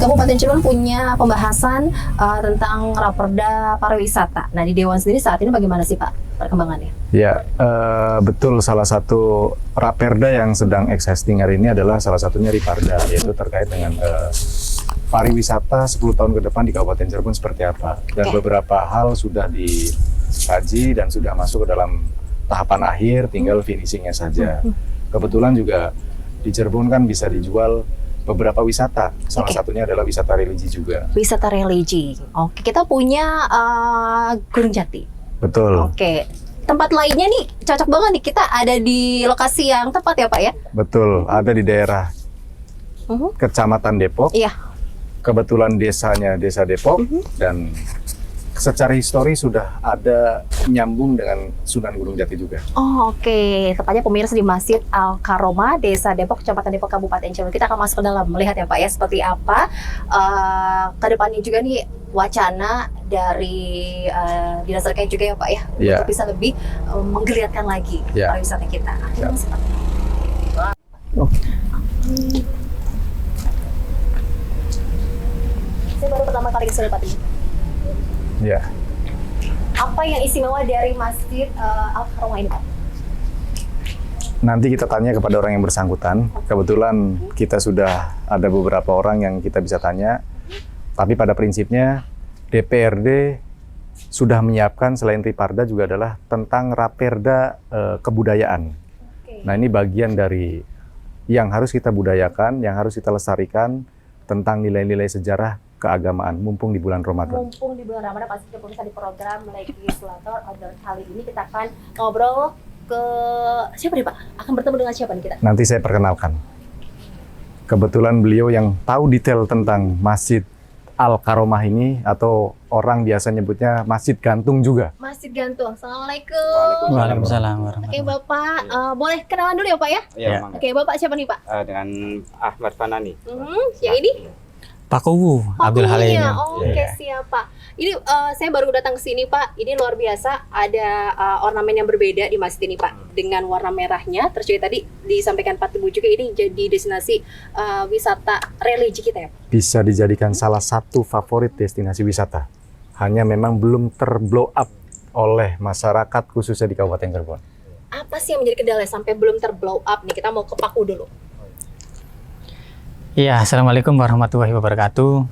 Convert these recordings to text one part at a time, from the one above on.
Kabupaten Cirebon punya pembahasan tentang Raperda pariwisata. Nah, di Dewan sendiri saat ini bagaimana sih Pak perkembangannya? Ya, betul, salah satu Raperda yang sedang existing hari ini adalah salah satunya Riparda, yaitu terkait dengan pariwisata 10 tahun ke depan di Kabupaten Cirebon seperti apa. Dan beberapa hal sudah dikaji dan sudah masuk ke dalam tahapan akhir, tinggal finishingnya saja. Kebetulan juga di Cirebon kan bisa dijual beberapa wisata, salah satunya adalah wisata religi juga. Wisata religi. Oke, kita punya Gunung Jati. Betul. Oke, tempat lainnya nih cocok banget nih, kita ada di lokasi yang tepat ya Pak ya? Betul, ada di daerah Kecamatan Depok. Iya. Kebetulan desanya Desa Depok dan secara histori sudah ada nyambung dengan Sunan Gunung Jati juga. Oh, oke. Tepatnya pemirsa di Masjid Al-Karomah, Desa Depok, Kecamatan Depok, Kabupaten Cirebon. Kita akan masuk ke dalam melihat ya Pak ya seperti apa kedepannya juga nih wacana dari dinas terkait juga ya Pak ya, untuk bisa lebih menggeliatkan lagi pariwisata kita. Saya baru pertama kali ke Pak ini. Ya. Apa yang istimewa dari Masjid Al-Karomah ini Pak? Nanti kita tanya kepada orang yang bersangkutan. Kebetulan kita sudah ada beberapa orang yang kita bisa tanya. Tapi pada prinsipnya DPRD sudah menyiapkan selain Riparda juga adalah tentang Raperda kebudayaan. Nah, ini bagian dari yang harus kita budayakan, yang harus kita lestarikan tentang nilai-nilai sejarah keagamaan, mumpung di bulan Ramadan. Mumpung di bulan Ramadan, pasti pemirsa di program Legislator kali ini kita akan ngobrol ke siapa nih Pak? Akan bertemu dengan siapa nih kita? Nanti saya perkenalkan. Kebetulan beliau yang tahu detail tentang Masjid Al-Karomah ini, atau orang biasa nyebutnya Masjid Gantung juga. Masjid Gantung. Assalamualaikum. Waalaikumsalam Oke warahmatullahi Bapak, boleh kenalan dulu ya Pak ya? Iya. Oke, Bapak siapa nih Pak? Dengan Ahmad Fanani. Yang ini? Pak Kuwu, Abdul Halim. Oke, siap Pak. Ini saya baru datang ke sini Pak. Ini luar biasa, ada ornamen yang berbeda di masjid ini Pak. Dengan warna merahnya, terus juga tadi disampaikan Pak Teguh juga ini jadi destinasi wisata religi kita ya Pak? Bisa dijadikan salah satu favorit destinasi wisata. Hanya memang belum terblow up oleh masyarakat khususnya di Kabupaten Cirebon. Apa sih yang menjadi kendala sampai belum terblow up nih? Kita mau ke Paku dulu. Iya, Assalamualaikum warahmatullahi wabarakatuh.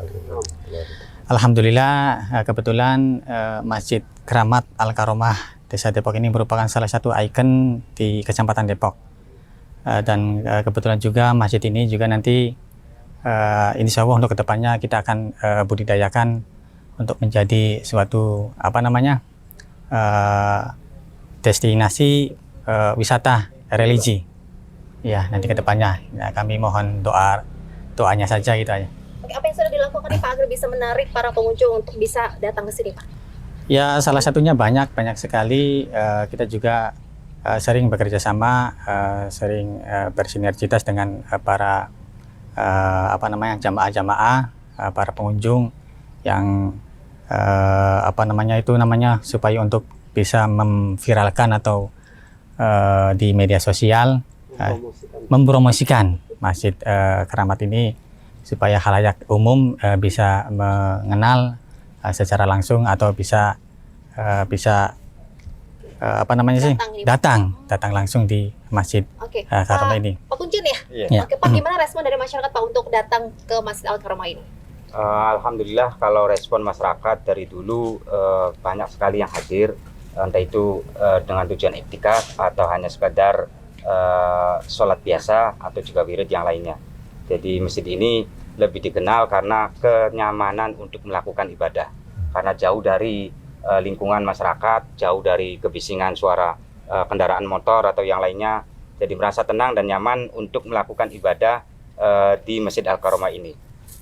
Alhamdulillah, kebetulan Masjid Keramat Al-Karomah Desa Depok ini merupakan salah satu ikon di Kecamatan Depok. Dan kebetulan juga masjid ini juga nanti insya Allah untuk kedepannya kita akan budidayakan untuk menjadi suatu destinasi wisata religi. Ya, nanti kedepannya kami mohon doanya saja gitu aja. Oke, apa yang sudah dilakukan nih Pak agar bisa menarik para pengunjung untuk bisa datang ke sini Pak? Ya, salah satunya banyak sekali. Kita juga sering bekerja sama, sering bersinergitas dengan para jamaah-jamaah, para pengunjung yang supaya untuk bisa memviralkan atau di media sosial mempromosikan Masjid Keramat ini supaya khalayak umum bisa mengenal secara langsung atau bisa datang langsung di Masjid Keramat ini. Pak Kuncin ya? Iya. Oke, Pak, gimana respon dari masyarakat Pak untuk datang ke Masjid Al-Karomah ini? Alhamdulillah, kalau respon masyarakat dari dulu banyak sekali yang hadir, entah itu dengan tujuan iktikaf atau hanya sekadar sholat biasa atau juga wirid yang lainnya. Jadi masjid ini lebih dikenal karena kenyamanan untuk melakukan ibadah, karena jauh dari lingkungan masyarakat, jauh dari kebisingan suara kendaraan motor atau yang lainnya. Jadi merasa tenang dan nyaman untuk melakukan ibadah di Masjid Al-Karomah ini.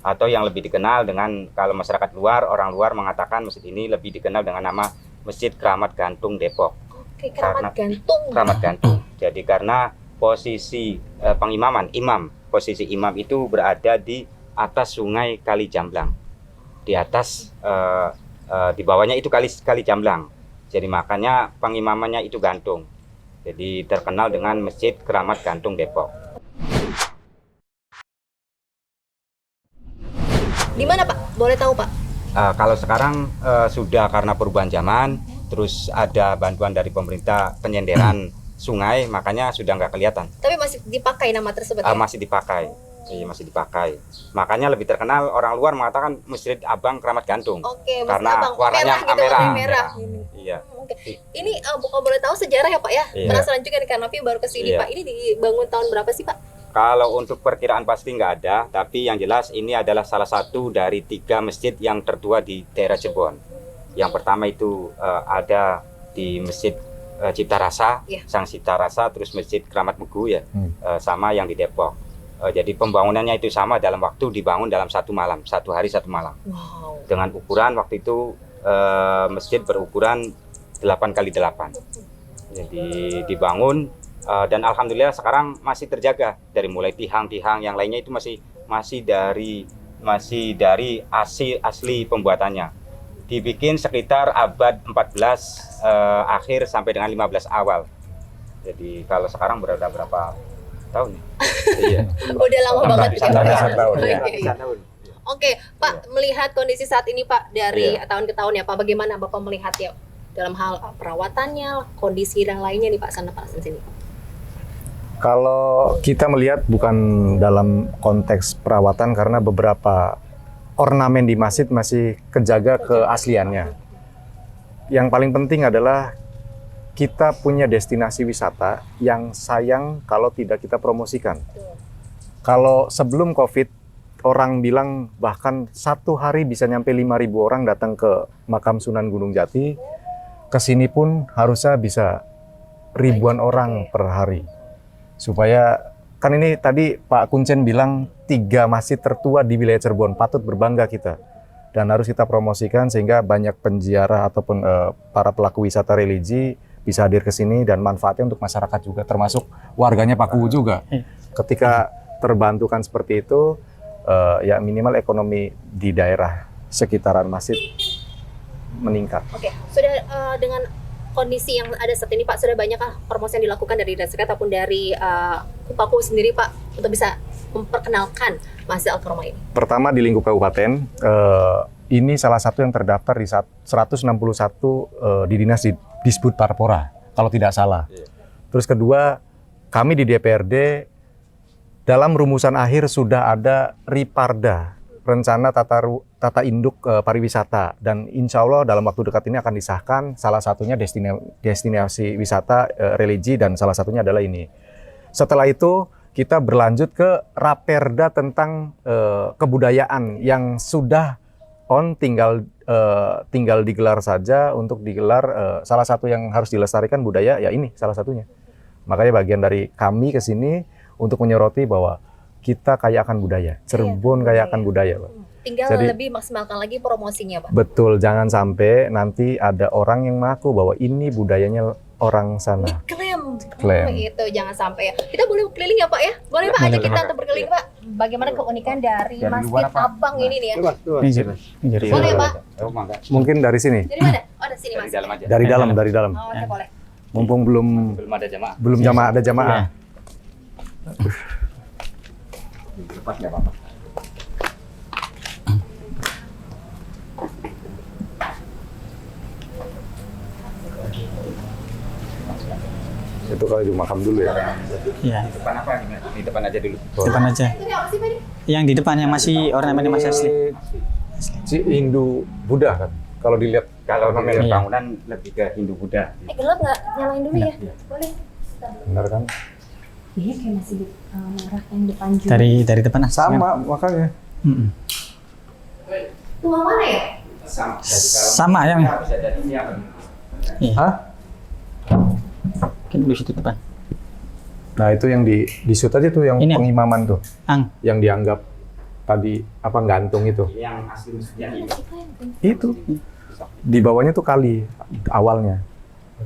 Atau yang lebih dikenal dengan, kalau masyarakat luar, orang luar mengatakan masjid ini lebih dikenal dengan nama Masjid Keramat Gantung Depok. Oke, Keramat Gantung. Keramat Gantung. Jadi karena posisi posisi imam itu berada di atas sungai Kali Jamblang. Di atas, di bawahnya itu Kali Jamblang. Jadi makanya pengimamannya itu gantung. Jadi terkenal dengan Masjid Keramat Gantung Depok. Di mana Pak? Boleh tahu Pak? Kalau sekarang sudah karena perubahan zaman, terus ada bantuan dari pemerintah penyenderan sungai, makanya sudah nggak kelihatan. Tapi masih dipakai nama tersebut ya? Masih dipakai, iya masih dipakai. Makanya lebih terkenal orang luar mengatakan Masjid Abang Keramat Gantung. Oke, Masjid Karena Abang. warnanya Merah gitu, merah. warna merah. Iya. Oke. Ini bukan boleh tahu sejarah ya Pak ya? Iya. Penasaran juga nih karena Napi baru kesini Iya. Pak. Ini dibangun tahun berapa sih Pak? Kalau untuk perkiraan pasti nggak ada, tapi yang jelas ini adalah salah satu dari 3 masjid yang tertua di daerah Cirebon. Yang pertama itu ada di Masjid Cipta Rasa, Iya. Sang Cipta Rasa, terus Masjid Keramat Megu ya, sama yang di Depok. Jadi pembangunannya itu sama dalam waktu dibangun dalam 1 malam, 1 hari 1 malam. Wow. Dengan ukuran waktu itu masjid berukuran 8x8. Jadi dibangun. Dan alhamdulillah sekarang masih terjaga dari mulai tiang-tiang yang lainnya itu masih dari asli pembuatannya. Dibikin sekitar abad 14 akhir sampai dengan 15 awal. Jadi kalau sekarang berapa tahun? Iya. Udah lama banget ya. Ratusan tahun, ya. Iya. Oke, Pak, melihat kondisi saat ini Pak dari tahun ke tahun ya Pak, bagaimana Bapak melihat ya dalam hal perawatannya, kondisi dan lainnya nih Pak sana Pak sini. Kalau kita melihat bukan dalam konteks perawatan karena beberapa ornamen di masjid masih kejaga keasliannya. Yang paling penting adalah kita punya destinasi wisata yang sayang kalau tidak kita promosikan. Kalau sebelum COVID, orang bilang bahkan 1 hari bisa nyampe 5.000 orang datang ke makam Sunan Gunung Jati. Kesini pun harusnya bisa ribuan orang per hari. Supaya, kan ini tadi Pak Kuncen bilang 3 masjid tertua di wilayah Cirebon, patut berbangga kita. Dan harus kita promosikan sehingga banyak penziarah ataupun para pelaku wisata religi bisa hadir ke sini dan manfaatnya untuk masyarakat juga, termasuk warganya Paku juga. Ketika terbantukan seperti itu, ya minimal ekonomi di daerah sekitaran masjid meningkat. Oke, sudah dengan kondisi yang ada saat ini Pak, sudah banyakkah promosi yang dilakukan dari dinas terkait ataupun dari Paku sendiri Pak untuk bisa memperkenalkan Masjid Al-Karomah ini? Pertama di lingkup kabupaten, ini salah satu yang terdaftar di 161 di dinas di Disbud Parpora, kalau tidak salah. Terus kedua, kami di DPRD dalam rumusan akhir sudah ada Riparda, rencana tata induk pariwisata, dan insya Allah dalam waktu dekat ini akan disahkan. Salah satunya destinasi wisata religi dan salah satunya adalah ini. Setelah itu kita berlanjut ke Raperda tentang kebudayaan yang sudah tinggal digelar saja. Untuk digelar salah satu yang harus dilestarikan budaya ya ini salah satunya. Makanya bagian dari kami ke sini untuk menyoroti bahwa kita kaya akan budaya, Cirebon kaya akan budaya, Pak. Tinggal Jadi, lebih maksimalkan lagi promosinya Pak. Betul, jangan sampai nanti ada orang yang mengaku bahwa ini budayanya orang sana. Klaim. Klaim. Gitu, jangan sampai ya. Kita boleh keliling ya Pak ya? Boleh Pak, ajak kita untuk berkeliling Pak. Bagaimana keunikan dari Masjid Abang ini nih ya? Ini jadi Boleh Pak? Mungkin dari sini, Dari mana? Oh, dari sini Mas. Dalam aja. dari dalam. Oh, oke, boleh. Mumpung belum Belum ada jamaah. jamaah. Lepas nggak apa-apa. Itu kalau di makam dulu ya. Iya, Depan apa nih? Di depan aja dulu. depan aja. Itu apa sih Pak ini? Yang di depan yang masih ornamennya masih asli. Hindu Buddha kan. Kalau dilihat Kalau ornamennya. Iya. bangunan lebih ke Hindu Buddha. Gelap nggak? Nyalain dulu ya? Boleh. Benar kan? Iya, kayak masih di merah yang depan juga. Dari depan ah. Sama makanya. Mm-mm. Tua mana ya? Sama ya. Bisa jadi ini apa? Iya. Hah? Mungkin di situ depan. Nah itu yang di shoot aja tuh yang Ini ya? pengimaman tuh, Ang. yang dianggap tadi apa gantung itu. Yang asli masjidnya ini. Itu di bawahnya tuh kali awalnya.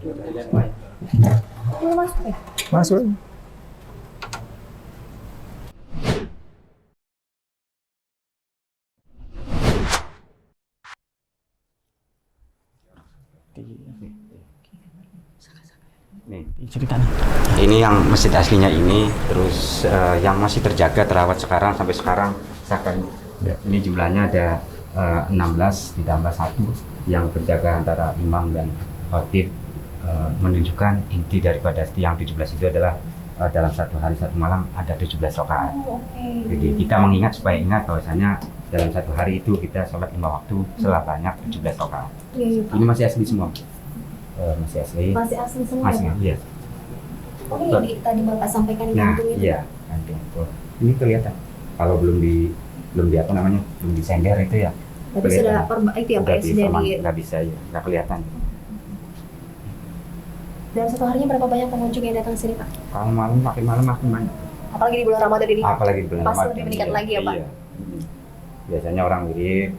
Boleh masuk ya? Masuk. Nih. Cerita nih. Ini yang masjid aslinya ini, terus yang masih terjaga terawat sekarang sampai sekarang. Misalkan Ya. Ini jumlahnya ada 16 ditambah 1 yang berjaga antara imam dan khatib, menunjukkan inti daripada yang 17 itu adalah dalam satu hari satu malam ada 17 rakaat. Jadi kita mengingat supaya ingat bahwasanya dalam satu hari itu kita sholat 5 waktu sebanyak 17 rakaat. Ini masih asli semua. Masih asli. Masih asli semua Masih, ya Pak? iya. Oh ini yang tadi Bapak sampaikan di Nah, kantung itu? iya, kantung. Oh, ini kelihatan. Kalau belum di apa namanya, belum disender itu ya. Tapi sudah itu ya Pak ya, sudah di... Nggak bisa ya, nggak kelihatan. Dalam satu harinya berapa banyak pengunjung yang datang ke sini Pak? Kalau makin malam makin banyak. Apalagi di bulan Ramadan ini? Apalagi di bulan Pasti Ramadan. lebih meningkat lagi ya Pak? Iya. Biasanya orang wirid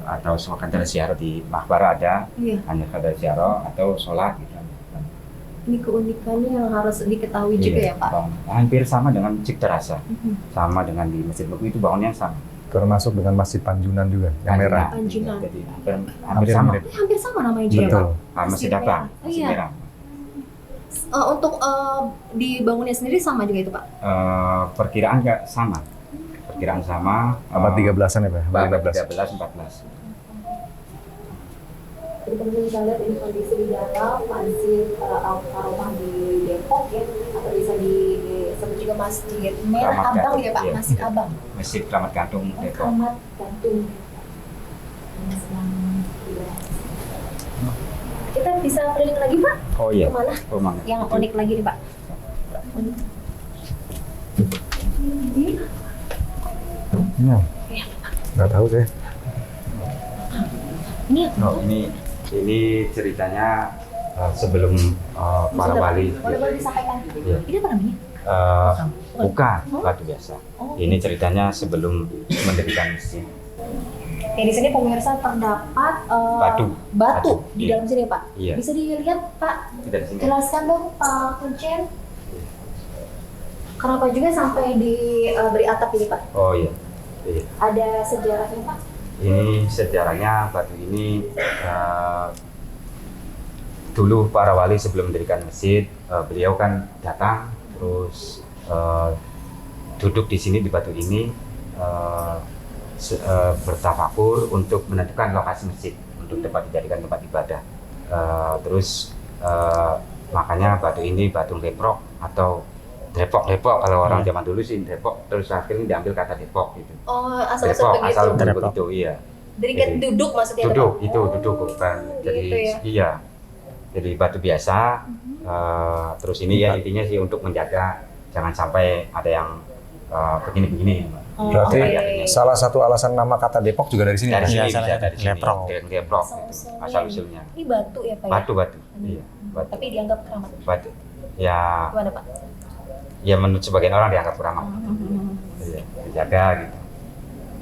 atau sekadar ziarah di makbara ada, Iya. hanya sekadar ziarah atau sholat gitu. Ini keunikannya yang harus diketahui juga ya Pak? Hampir sama dengan Masjid Terasa, Mhm. sama dengan di Masjid Beku itu bangunnya sama. Termasuk dengan Masjid Panjunan juga, yang merah. Panjunan. Jadi hampir sama. mirip. Hampir sama namanya juga ya Betul. Pak? Masjid apa? Oh, Masjid iya. Merah. Untuk dibangunnya sendiri sama juga itu Pak? Perkiraan nggak sama. Perkiraan sama. Abad 13-an ya Pak? Abad Abad 15. 13, 14. Jadi teman-teman bisa lihat ini kondisi di dalam Masjid Al-Karomah di Depok ya, atau bisa disebut juga Masjid Merah Keramat Abang Gantung, ya Pak, iya. Masjid Abang. Masjid Keramat Gantung Depok. Keramat Gantung. Kita bisa keliling lagi Pak? Oh iya. Kemana? Rumah. Yang unik lagi nih Pak. Iya. Iya. Nggak tahu saya. Ini Oh, ini ceritanya sebelum para wali. boleh disampaikan. Iya. Ini apa namanya? Bukan batu biasa. Oh. Ini ceritanya sebelum mendirikan masjid. Ya, di sini pemirsa terdapat Batu. batu di Iya. dalam sini Pak. Iya. Bisa dilihat Pak. Kita di sini. Jelaskan dong Pak Kuncen. Kenapa juga sampai diberi atap ini Pak? Oh iya. Iya. Ada sejarahnya Pak? Ini sejarahnya batu ini dulu para wali sebelum mendirikan masjid, beliau kan datang terus duduk di sini di batu ini bertafakur untuk menentukan lokasi masjid untuk tempat dijadikan tempat ibadah. Terus makanya batu ini batu Leprok atau Depok kalau orang zaman dulu sih Depok, terus akhirnya diambil kata Depok gitu. Oh, Depok asal-usul asal begitu. begitu iya. Jadi kan Jadi, duduk maksudnya Duduk Pak? itu Oh, duduk bukan jadi gitu ya. iya. Jadi batu biasa. Terus ini ya intinya sih untuk menjaga jangan sampai ada yang begini-begini. Oh, Berarti oke. salah satu alasan nama kata Depok juga dari sini. Dari Pak? sini Iya, bisa salah dari sini. Leprok. Leprok. Asal-usulnya. Asal usulnya. Ini batu ya Pak ya? Batu. Iya, batu. Tapi dianggap keramat. Batu. Ya, Gimana Pak? ya menurut sebagian orang dianggap keramat. Iya, dijaga gitu.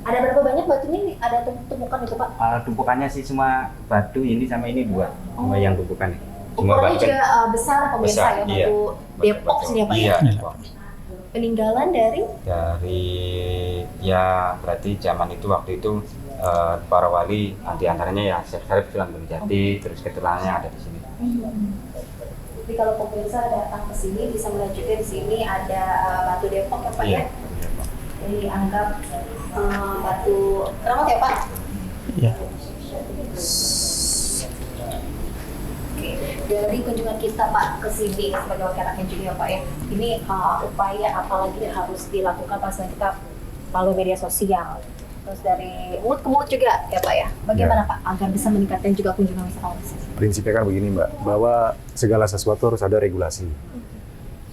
Ada berapa banyak batunya nih? Ada tumpukan itu Pak? Tumpukannya sih semua batu ini sama ini dua. Cuma yang tumpukan. Ukurannya juga besar pemirsa Besar, ya, iya. batu Depok Batu. sini ya Pak Iya, ya? Depok. Peninggalan dari? Dari ya berarti zaman itu waktu itu para wali diantaranya ya Syekh Syarif Sunan Gunung Jati, terus keturunannya ada di sini. Jadi kalau pemirsa datang ke sini bisa melihat juga di sini ada batu Depok ya Pak ya? Jadi dianggap batu keramat ya Pak? Iya. Oke, dari kunjungan kita Pak ke sini sebagai wakil rakyat juga ya Pak ya, ini upaya apalagi yang harus dilakukan pas kita melalui media sosial, terus dari mulut ke mulut juga ya Pak ya, bagaimana Pak agar bisa meningkatkan juga kunjungan wisatawan ke sini? Prinsipnya kan begini Mbak, bahwa segala sesuatu harus ada regulasi.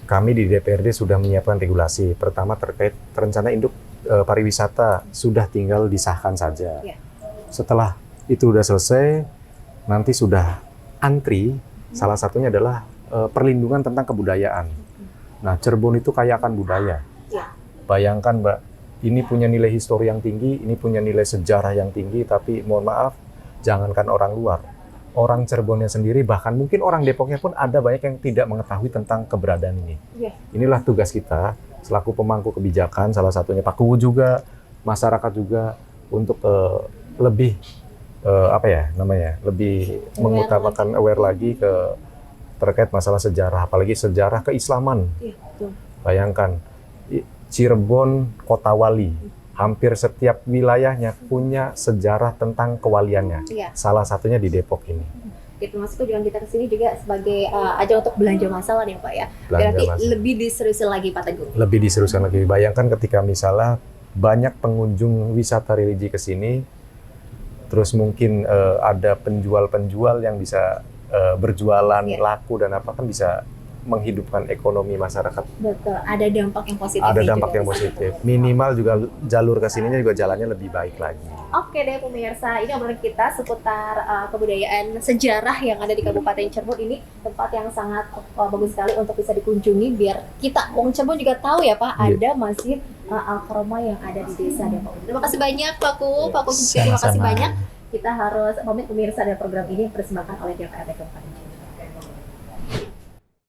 Kami di DPRD sudah menyiapkan regulasi. Pertama terkait rencana induk pariwisata sudah tinggal disahkan saja. Ya. Setelah itu sudah selesai, nanti sudah antri. Salah satunya adalah perlindungan tentang kebudayaan. Nah, Cirebon itu kaya akan budaya. Ya. Bayangkan Mbak, ini punya nilai histori yang tinggi, ini punya nilai sejarah yang tinggi, tapi mohon maaf, jangankan orang luar. Orang Cirebonnya sendiri, bahkan mungkin orang Depoknya pun ada banyak yang tidak mengetahui tentang keberadaan ini. Ya. Inilah tugas kita selaku pemangku kebijakan, salah satunya Pak Kuwu juga, masyarakat juga untuk lebih lebih mengutamakan aware lagi terkait masalah sejarah, apalagi sejarah keislaman. Iya, betul. Bayangkan Cirebon kota wali, hampir setiap wilayahnya punya sejarah tentang kewaliannya. Iya. Salah satunya di Depok ini. Itu masuk tujuan kita ke sini juga sebagai ajang untuk belanja masalah nih Pak ya. Belanja Berarti masalah. lebih diseriusin lagi Pak Teguh. Lebih diserukan lagi. Bayangkan ketika misalnya banyak pengunjung wisata religi ke sini, terus mungkin ada penjual-penjual yang bisa berjualan Iya. laku dan apa kan bisa menghidupkan ekonomi masyarakat. Betul, ada dampak yang positif. Ada juga dampak yang di sana. positif. Minimal juga jalur ke sininya juga jalannya lebih baik lagi. Oke deh pemirsa, ini obrolan kita seputar kebudayaan sejarah yang ada di Kabupaten Cirebon. Ini tempat yang sangat bagus sekali untuk bisa dikunjungi biar kita Wong Cirebon juga tahu ya Pak, Iya. ada Masjid Al-Karomah yang ada di Desa Depok. Terima kasih banyak Pak Ku, Pak Ku juga terima kasih Sama-sama. banyak. Kita harus pamit pemirsa, dan program ini dipersembahkan oleh DPRD Kabupaten